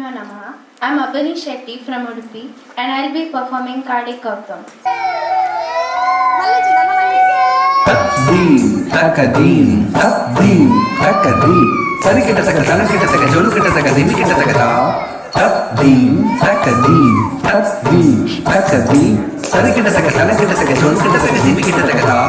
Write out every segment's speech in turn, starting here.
Namo Namaha. I am Abani Shetty from Udupi and I will be performing Kadi Kautam. Takdim, takadim, takdim, takadi. Tari kita taka, tangan kita taka, jolu kita taka, dimi kita taka ta. Takdim, takadim, takdim, takadi. Tari kita taka, tangan kita taka, jolu kita taka, dimi kita taka ta.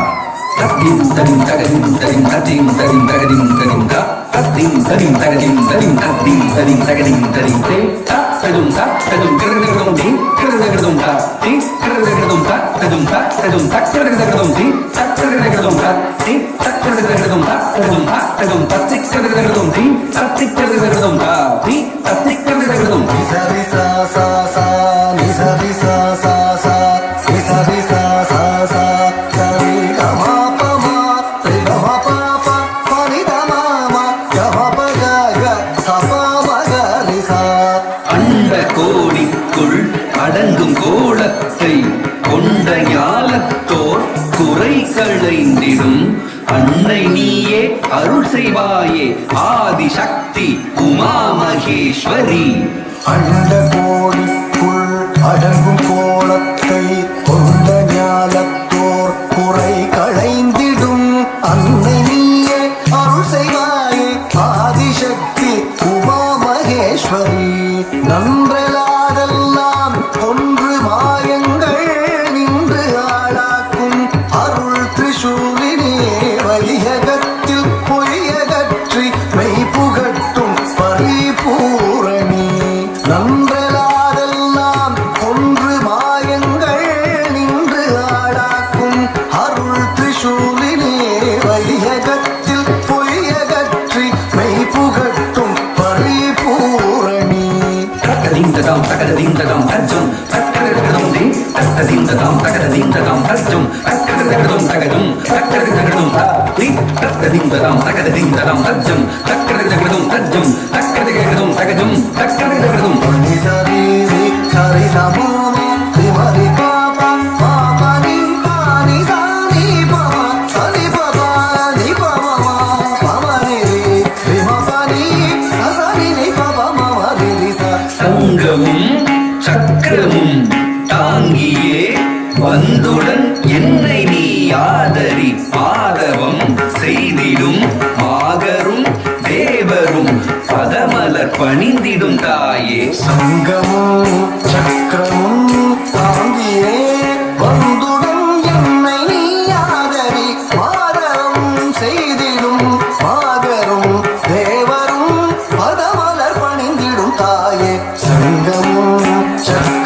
Takdim, tadim, takadim, tadim, tadim, tadim, takadim, tadim ta. Takdim, tadim, takadim, tadim, tadim, tadim, takadim, tadim te. Ta, tadum ta, tadum, kergadum ti, kergadum ta, ti, kergadum ta, tadum ta, tadum ta, kergadum ti, ta, kergadum ta, ti, ta, kergadum ta, tadum ta, tadum ta, ti, kergadum ti, ta, ti, kergadum ta, ti, ta, ti, kergadum. Nisa nisa sa sa, nisa nisa sa sa, nisa nisa sa sa, sa re ga ma pa ma, re ga ma pa pa, pa ni da ma ma, ga ma pa ga ga, sa pa ma ga re sa. அண்ட கோடிக்குள் அடங்கும் கோலத்தை கொண்ட ஞாலத்தோர் குறை களைந்திடும் அன்னை நீயே அருள் செய்வாயே ஆதிசக்தி உமா மகேஸ்வரி. அண்ட கோடிக்குள் அடங்கும் கோலத்தை கொண்ட ஞாலத்தோர் குறை களைந்திடும் அன்னை நீயே அருள் செய்வாயே ஆதிசக்தி உமா மகேஸ்வரி. நன்றலாதெல்லாம் ஒன்று மாயங்கள் நின்று ஆளாக்கும் அருள் திரிசூலினே வையகத்தில் பொய்யகற்றி மெய் புகட்டும் பரிபூரணி. நன்றலாதெல்லாம் ஒன்று மாயங்கள் நின்று ஆளாக்கும் அருள் திரிசூலினே வையகத்தில் பொய்யகற்றி மெய் புகட்டும் பரிபூரணி. தக்கதிம் ததாம் தகததிம் ததாம் தஜ்ஜம் தக்கதகதம் தி தக்கதிம் ததாம் தகததிம் ததாம் தஜ்ஜம் தக்கதகதம் தகதும் தக்கதகதம் தி தக்கதிம் ததாம் தகததிம் ததாம் தஜ்ஜம் தக்கதகதம் தஜ்ஜம் தக்கதகதம் தகதும் தக்கதகதம். ni sa ri ri sa ri sa ma ma ri ma ri pa pa ma pa ni pa ni sa ni pa ma sa ni pa pa ni pa ma ma pa ma ni ri ma pa ni sa sa ni ni pa pa ma ma ri ri sa. சங்கமும் சக்கரமும் தாங்கியே வந்துடன் என்னை நீ ஆதரி பாதவம் செய்திடும் மாகரும் தேவரும் பதமலர் பணிந்திடும் தாயே. சங்கமும் சக்கரமும் தாங்கியே வந்துடன் என்னை நீ ஆதரி மாதவம் செய்திடும் மாகரும் தேவரும் பதமலர் பணிந்திடும் தாயே. சங்கமும் சக்கரமும்